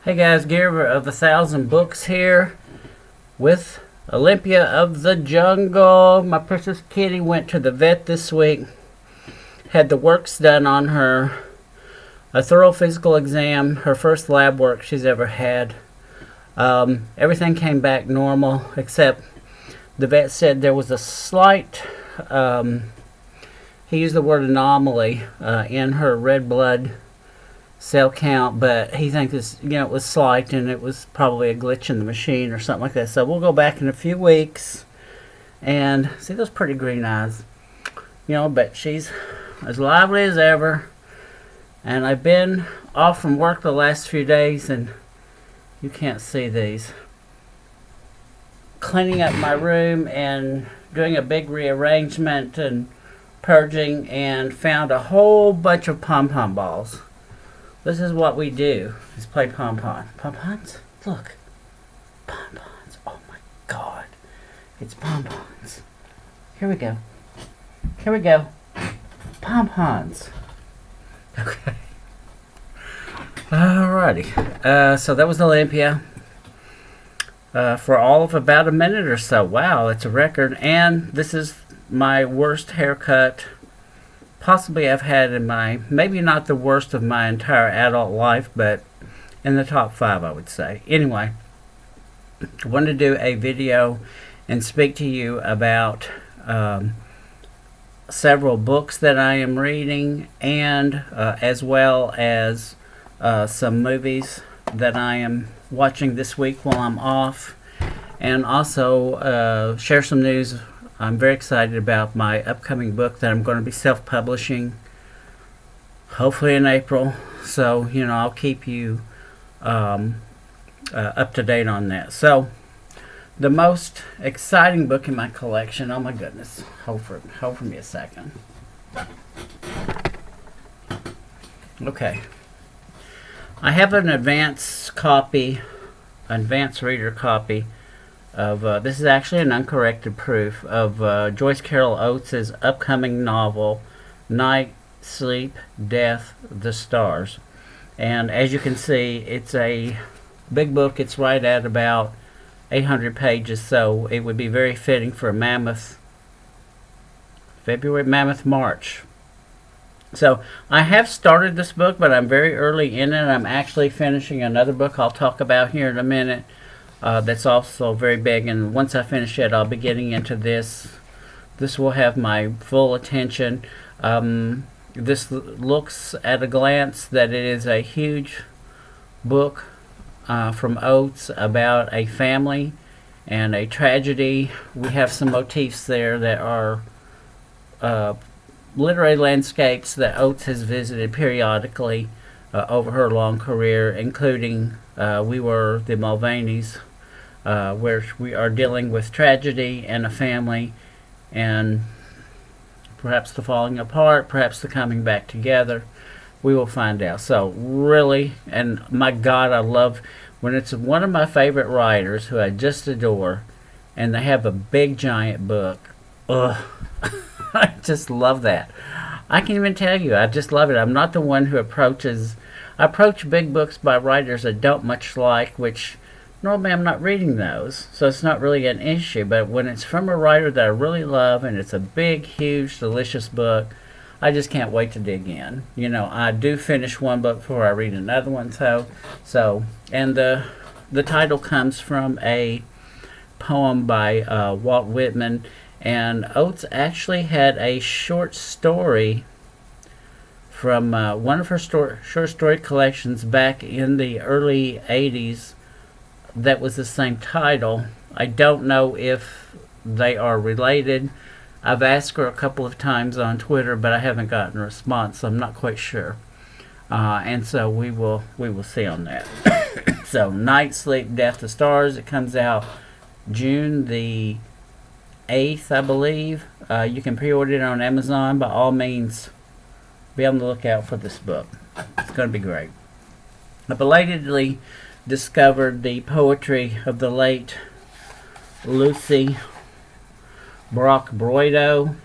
Hey guys, Giver of 1,000 Books here with Olympia of the Jungle. My precious kitty went to the vet this week, had the works done on her, a thorough physical exam, her first lab work she's ever had. Everything came back normal, except the vet said there was a slight, he used the word anomaly, in her red blood cell count, but he thinks it was slight and it was probably a glitch in the machine or something like that. So we'll go back in a few weeks and see those pretty green eyes, but she's as lively as ever. And I've been off from work the last few days, and you can't see these, cleaning up my room and doing a big rearrangement and purging, and found a whole bunch of pom-pom balls. This is what we do, is play pom-pom. Pom-poms? Look. Pom-poms. Oh my God. It's pom-poms. Here we go. Here we go. Pom-poms. Okay. Alrighty. So that was Olympia. For all of about a minute or so. Wow, it's a record. And this is my worst haircut possibly I've had in my, maybe not the worst of my entire adult life, but in the top 5, I would say. Anyway, I wanted to do a video and speak to you about several books that I am reading, and as well as some movies that I am watching this week while I'm off, and also share some news. I'm very excited about my upcoming book that I'm going to be self-publishing, hopefully in April. So, I'll keep you up to date on that. So, the most exciting book in my collection, oh my goodness, hold for me a second. Okay. I have an advance reader copy of, this is actually an uncorrected proof of Joyce Carol Oates' upcoming novel, Night, Sleep, Death, the Stars. And as you can see, it's a big book. It's right at about 800 pages, so it would be very fitting for a Mammoth March. So I have started this book, but I'm very early in it. I'm actually finishing another book I'll talk about here in a minute. That's also very big, and once I finish it, I'll be getting into this. This will have my full attention. This looks at a glance that it is a huge book from Oates about a family and a tragedy. We have some motifs there that are literary landscapes that Oates has visited periodically over her long career, including We Were the Mulvaneys, where we are dealing with tragedy and a family, and perhaps the falling apart, perhaps the coming back together. We will find out. So really, and my God, I love when it's one of my favorite writers who I just adore, and they have a big giant book. Ugh. I just love that. I can't even tell you. I just love it. I'm not the one who I approach big books by writers I don't much like, which normally I'm not reading those, so it's not really an issue. But when it's from a writer that I really love, and it's a big, huge, delicious book, I just can't wait to dig in. I do finish one book before I read another one. So, and the title comes from a poem by Walt Whitman, and Oates actually had a short story from one of her short story collections back in the early 80s that was the same title. I don't know if they are related. I've asked her a couple of times on Twitter, but I haven't gotten a response, so I'm not quite sure. And so we will see on that. So, Night, Sleep, Death, the Stars. It comes out June the 8th, I believe. You can pre-order it on Amazon. By all means, be on the lookout for this book. It's going to be great. I belatedly discovered the poetry of the late Lucie Brock-Broido,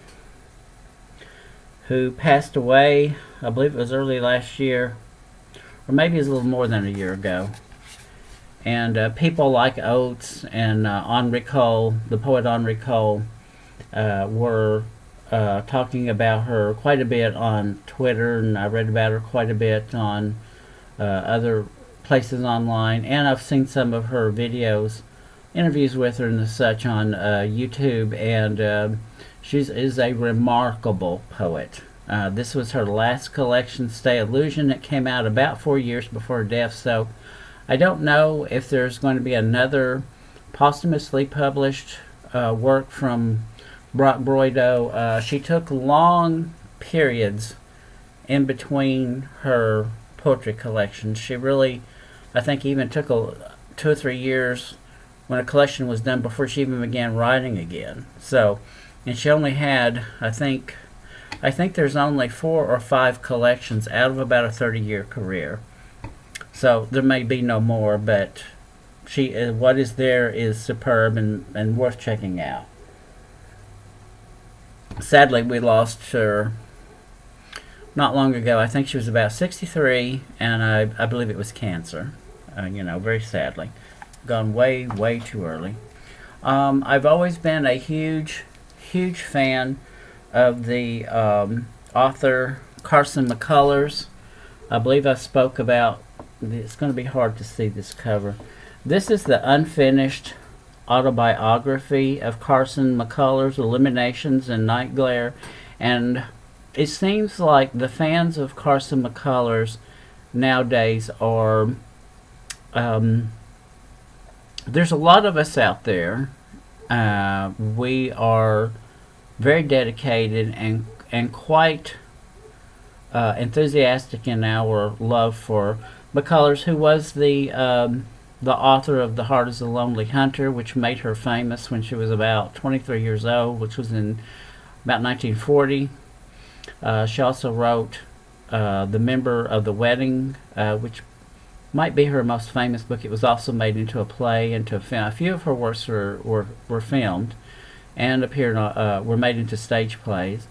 who passed away, I believe it was early last year, or maybe it was a little more than a year ago. And people like Oates and Henri Cole, the poet Henri Cole, were talking about her quite a bit on Twitter, and I read about her quite a bit on other places online, and I've seen some of her videos, interviews with her and such on YouTube, and she is a remarkable poet. This was her last collection, Stay Illusion. It came out about 4 years before her death, so I don't know if there's going to be another posthumously published work from Brock-Broido. She took long periods in between her poetry collections. She really, I think, even took 2 or 3 years when a collection was done before she even began writing again. So, and she only had, I think there's only 4 or 5 collections out of about a 30-year career. So there may be no more, but what is there is superb and worth checking out. Sadly, we lost her not long ago. I think she was about 63, and I believe it was cancer. Very sadly. Gone way, way too early. I've always been a huge, huge fan of the author Carson McCullers. I believe I spoke about, it's going to be hard to see this cover. This is the unfinished autobiography of Carson McCullers, Eliminations and Night Glare, and it seems like the fans of Carson McCullers nowadays are, there's a lot of us out there. We are very dedicated and quite enthusiastic in our love for McCullers, who was the author of The Heart is a Lonely Hunter, which made her famous when she was about 23 years old, which was in about 1940. She also wrote The Member of the Wedding, which might be her most famous book. It was also made into a play, into a film. A few of her works were filmed and were made into stage plays.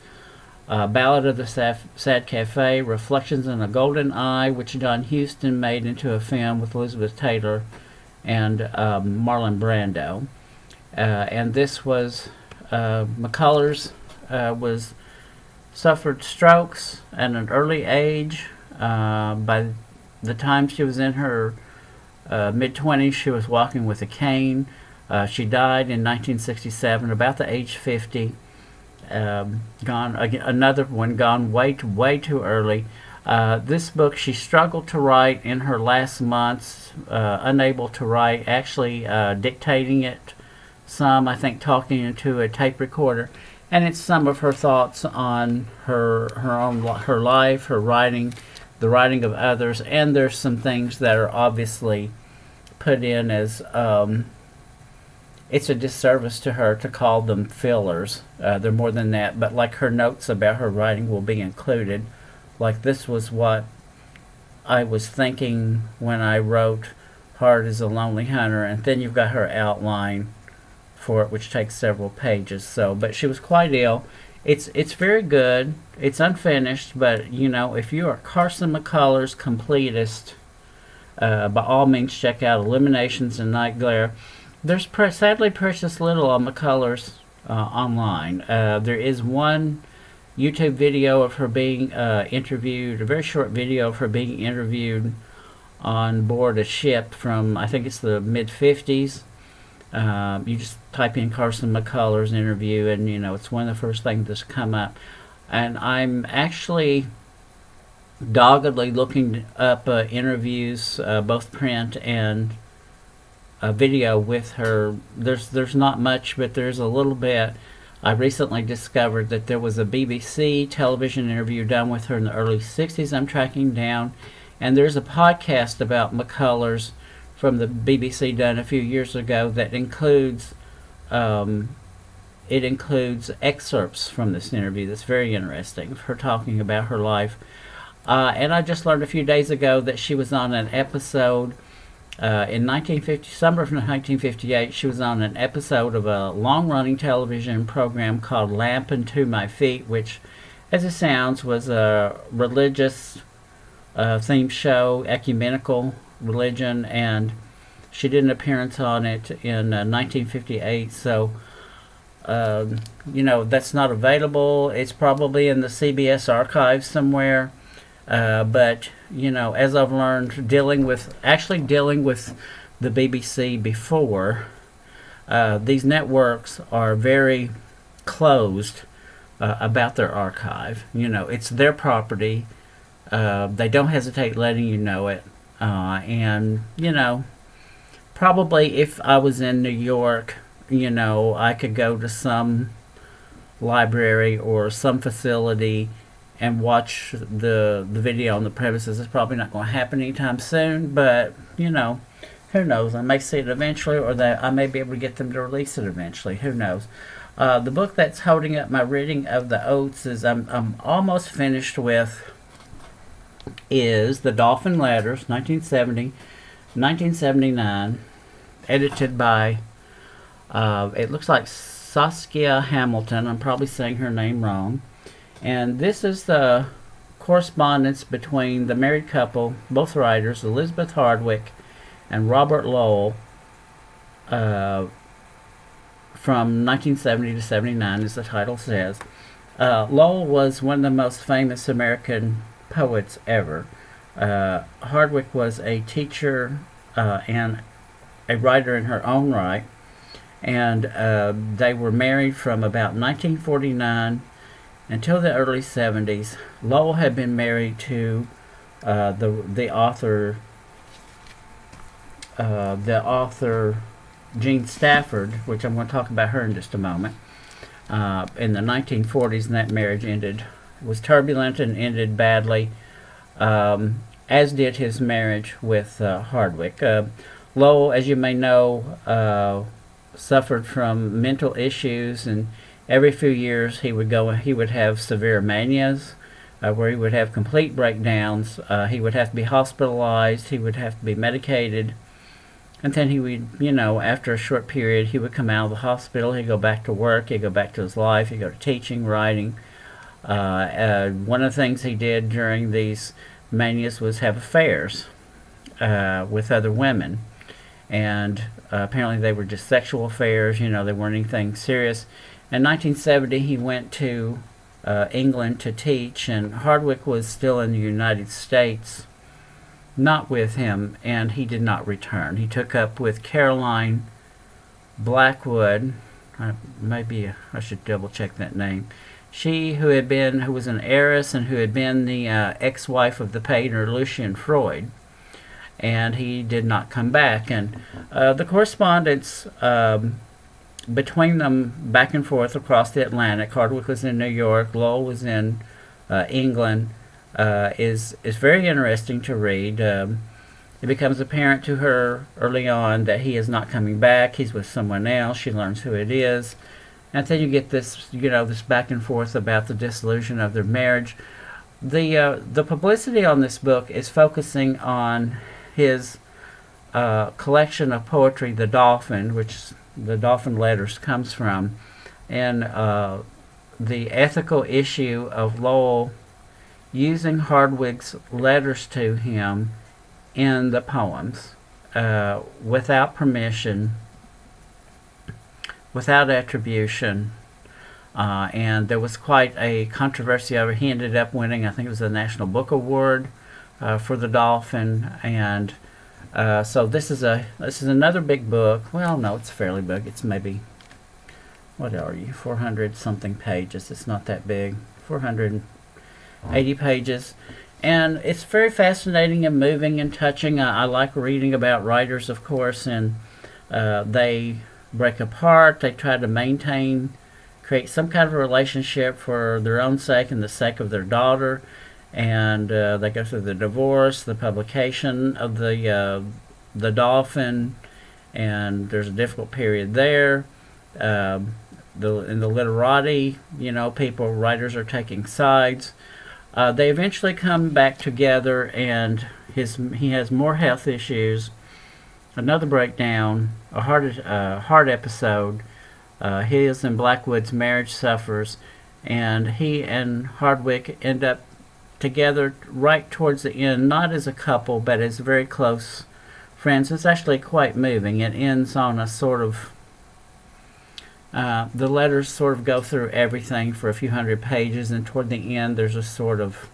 Ballad of the Sad Cafe, Reflections in a Golden Eye, which John Huston made into a film with Elizabeth Taylor and Marlon Brando. And this was McCullers suffered strokes at an early age. By the time she was in her mid-20s, she was walking with a cane. She died in 1967, about the age 50. Another one gone way too early. This book she struggled to write in her last months, unable to write, actually dictating it some, I think talking into a tape recorder, and it's some of her thoughts on her life, her writing, the writing of others, and there's some things that are obviously put in as it's a disservice to her to call them fillers. They're more than that, but like her notes about her writing will be included. Like this was what I was thinking when I wrote Heart is a Lonely Hunter, and then you've got her outline for it, which takes several pages. So, but she was quite ill. It's very good. It's unfinished, but if you are Carson McCullers completist, by all means check out Eliminations and Night Glare. There's sadly precious little on McCullers online. There is one YouTube video of her being interviewed, a very short video of her being interviewed on board a ship from, I think it's the mid-50s. You just type in Carson McCullers interview, and it's one of the first things that's come up. And I'm actually doggedly looking up interviews, both print and video with her. There's not much, but there's a little bit. I recently discovered that there was a BBC television interview done with her in the early 60s I'm tracking down, and there's a podcast about McCullers from the BBC done a few years ago that includes excerpts from this interview that's very interesting, her talking about her life. And I just learned a few days ago that she was on an episode in summer of 1958, she was on an episode of a long-running television program called Lamp Unto My Feet, which, as it sounds, was a religious themed show, ecumenical religion, and She did an appearance on it in 1958, so that's not available. It's probably in the CBS archives somewhere. But as I've learned, dealing with the BBC before, these networks are very closed about their archive. It's their property. They don't hesitate letting you know it. And probably if I was in New York, I could go to some library or some facility and watch the video on the premises. It's probably not going to happen anytime soon, but who knows? I may see it eventually, or that I may be able to get them to release it eventually. Who knows? The book that's holding up my reading of the Oates is I'm almost finished with is the Dolphin Letters, 1979, edited by it looks like Saskia Hamilton. I'm probably saying her name wrong. And this is the correspondence between the married couple, both writers, Elizabeth Hardwick and Robert Lowell, from 1970 to 79, as the title says. Lowell was one of the most famous American poets ever. Hardwick was a teacher and a writer in her own right, and they were married from about 1949 until the early 70s. Lowell had been married to the author Jean Stafford, which I'm going to talk about her in just a moment. In the 1940s, and that marriage was turbulent and ended badly, as did his marriage with Hardwick. Lowell, as you may know, suffered from mental issues, and every few years he would have severe manias, where he would have complete breakdowns. He would have to be hospitalized. He would have to be medicated. And then he would, after a short period, he would come out of the hospital. He'd go back to work. He'd go back to his life. He'd go to teaching, writing. One of the things he did during these manias was have affairs with other women. And apparently they were just sexual affairs. They weren't anything serious. In 1970, he went to England to teach, and Hardwick was still in the United States, not with him, and he did not return. He took up with Caroline Blackwood. Maybe I should double check that name. She who was an heiress and who had been the ex-wife of the painter Lucian Freud, and he did not come back. And the correspondence between them back and forth across the Atlantic, Hardwick was in New York, Lowell was in England, is very interesting to read. It becomes apparent to her early on that he is not coming back. He's with someone else. She learns who it is. And then you get this, this back and forth about the dissolution of their marriage. The publicity on this book is focusing on his collection of poetry, The Dolphin, which the Dolphin Letters comes from, and the ethical issue of Lowell using Hardwick's letters to him in the poems without permission, without attribution, and there was quite a controversy over. He ended up winning, I think it was the National Book Award for The Dolphin, and so this is another big book. Well, no, it's fairly big. It's maybe, what are you, 400 something pages. It's not that big. 480 pages, and it's very fascinating and moving and touching. I like reading about writers, of course, and they break apart. They try to create some kind of a relationship for their own sake and the sake of their daughter, and they go through the divorce, the publication of the Dolphin, and there's a difficult period there. In the literati, writers are taking sides. They eventually come back together, and he has more health issues, another breakdown, a heart episode. His and Blackwood's marriage suffers, and he and Hardwick end up together right towards the end, not as a couple, but as very close friends. It's actually quite moving. It ends on a sort of the letters sort of go through everything for a few hundred pages, and toward the end there's a sort of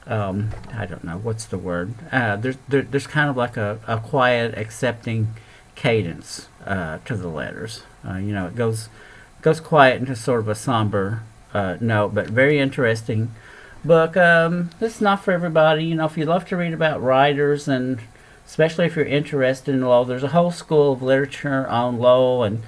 I don't know what's the word. There's kind of like a quiet, accepting cadence to the letters. It goes quiet into sort of a somber note, but very interesting book. This is not for everybody. If you love to read about writers, and especially if you're interested in Lowell, there's a whole school of literature on Lowell and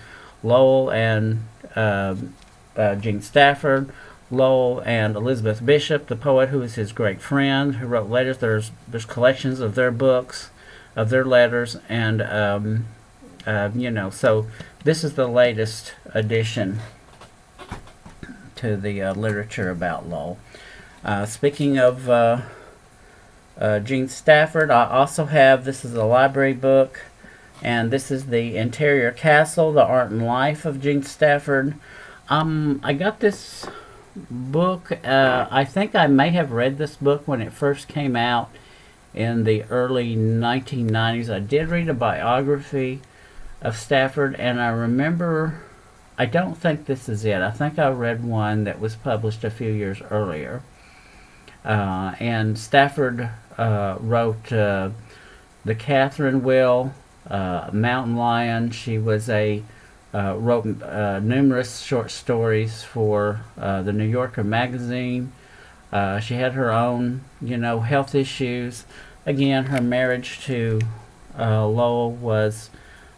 Jean Stafford, Lowell and Elizabeth Bishop, the poet who is his great friend, who wrote letters. There's collections of their books, of their letters, and so this is the latest addition to the literature about Lowell. Speaking of Jean Stafford, I also have, this is a library book, and this is The Interior Castle, The Art and Life of Jean Stafford. I got this book, I think I may have read this book when it first came out in the early 1990s. I did read a biography of Stafford, and I remember, I don't think this is it. I think I read one that was published a few years earlier. And Stafford wrote The Catherine Wheel, Mountain Lion. She was wrote numerous short stories for the New Yorker magazine. She had her own, health issues. Again, her marriage to Lowell was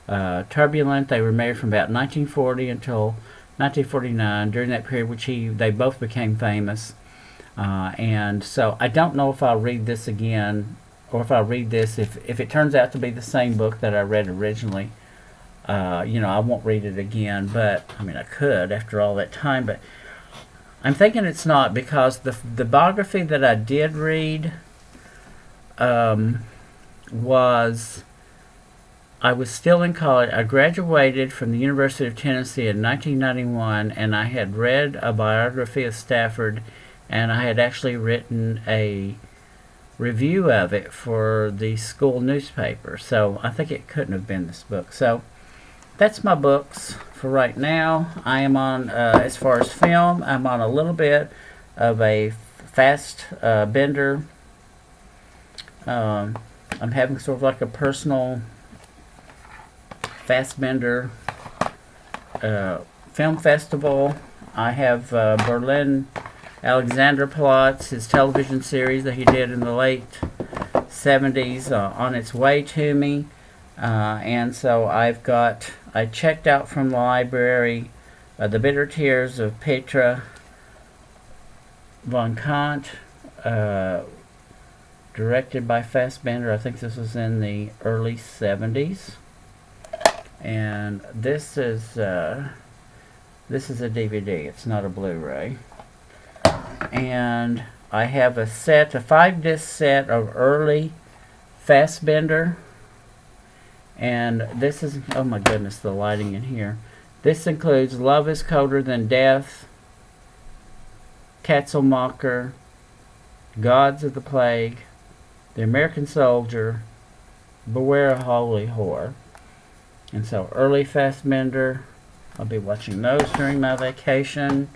turbulent. They were married from about 1940 until 1949. During that period, they both became famous. And so I don't know if I'll read this again, or if I'll read this, if it turns out to be the same book that I read originally. I won't read it again, but I could after all that time, but I'm thinking it's not, because the biography that I did read was, I was still in college. I graduated from the University of Tennessee in 1991, and I had read a biography of Stafford, and I had actually written a review of it for the school newspaper. So I think it couldn't have been this book. So that's my books for right now. I am on, as far as film, I'm on a little bit of a Fassbinder. I'm having sort of like a personal Fassbinder film festival. I have Berlin Alexanderplatz, his television series that he did in the late 70s, on its way to me. And so I checked out from the library The Bitter Tears of Petra von Kant, directed by Fassbinder. I think this was in the early 70s. And this is a DVD. It's not a Blu-ray. And I have a 5-disc set of early Fassbinder. And this is, oh my goodness, the lighting in here. This includes Love is Colder Than Death, Katzelmacher, Gods of the Plague, The American Soldier, Beware a Holy Whore. And so early Fassbinder, I'll be watching those during my vacation.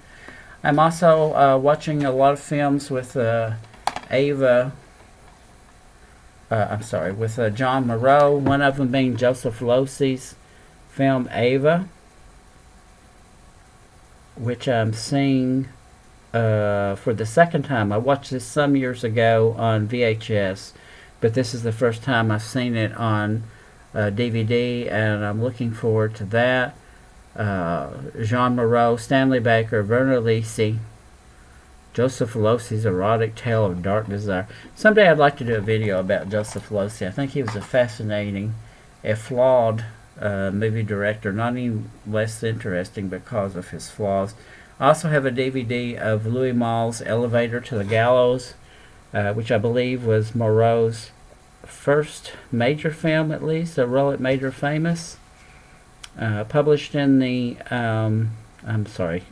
I'm also watching a lot of films with with Jeanne Moreau, one of them being Joseph Losey's film Ava, which I'm seeing for the second time. I watched this some years ago on VHS, but this is the first time I've seen it on DVD, and I'm looking forward to that. Jeanne Moreau, Stanley Baker, Werner Lucie, Joseph Losey's erotic tale of dark desire. Someday I'd like to do a video about Joseph Losey. I think he was a fascinating, flawed movie director, not any less interesting because of his flaws. I also have a DVD of Louis Malle's Elevator to the Gallows, which I believe was Moreau's first major film, at least, a role that made her famous. Published in the,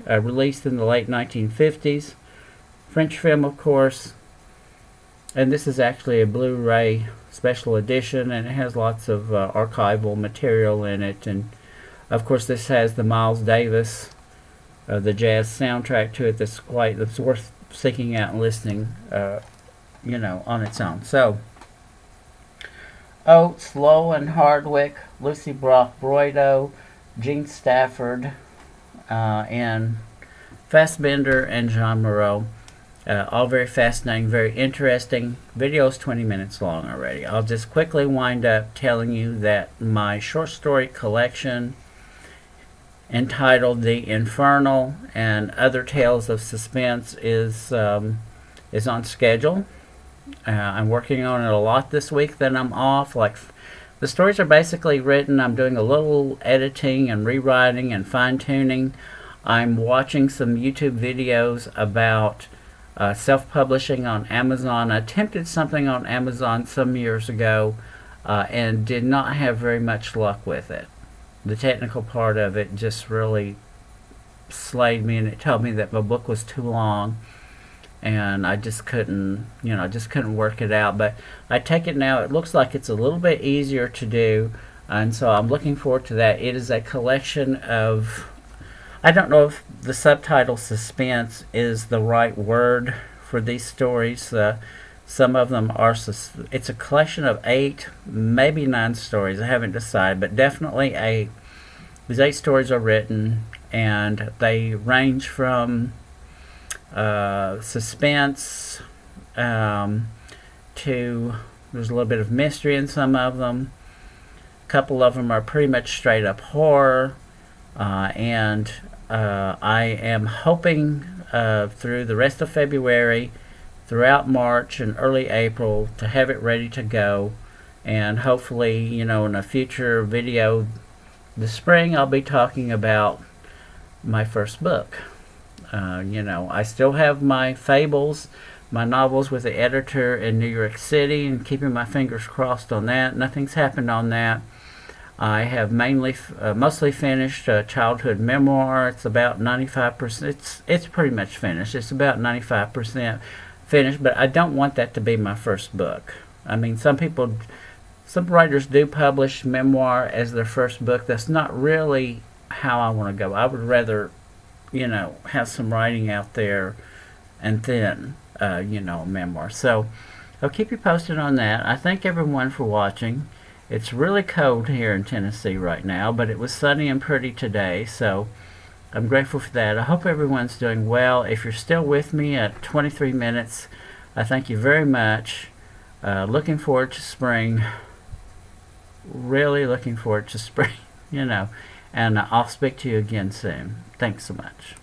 released in the late 1950s. French film, of course. and this is actually a Blu-ray special edition, and it has lots of archival material in it. And of course, this has the Miles Davis, the jazz soundtrack to it. That's worth seeking out and listening, on its own. So, Oates, Lowen, Hardwick, Lucie Brock-Broido, Jean Stafford, and Fassbinder and Jeanne Moreau. All very fascinating, very interesting. Video is 20 minutes long already. I'll just quickly wind up telling you that my short story collection entitled The Infernal and Other Tales of Suspense is on schedule. I'm working on it a lot this week. Then I'm off. The stories are basically written. I'm doing a little editing and rewriting and fine-tuning. I'm watching some YouTube videos about self-publishing on Amazon. I attempted something on Amazon some years ago and did not have very much luck with it. The technical part of it just really slayed me, and it told me that my book was too long, and I just couldn't work it out. But I take it now, it looks like it's a little bit easier to do, and so I'm looking forward to that. It is a collection of, I don't know if the subtitle suspense is the right word for these stories. Some of them are, it's a collection of 8, maybe 9 stories. I haven't decided, but definitely 8. These 8 stories are written, and they range from suspense to, there's a little bit of mystery in some of them. A couple of them are pretty much straight up horror, and I am hoping through the rest of February, throughout March and early April, to have it ready to go. And hopefully, in a future video this spring, I'll be talking about my first book. I still have my fables, my novels with the editor in New York City, and keeping my fingers crossed on that. Nothing's happened on that. I have mostly finished a childhood memoir. It's about 95%. It's pretty much finished. It's about 95% finished, but I don't want that to be my first book. I mean, some writers do publish memoir as their first book. That's not really how I want to go. I would rather, have some writing out there and then, a memoir. So I'll keep you posted on that. I thank everyone for watching. It's really cold here in Tennessee right now, but it was sunny and pretty today, so I'm grateful for that. I hope everyone's doing well. If you're still with me at 23 minutes, I thank you very much. Looking forward to spring. Really looking forward to spring, and I'll speak to you again soon. Thanks so much.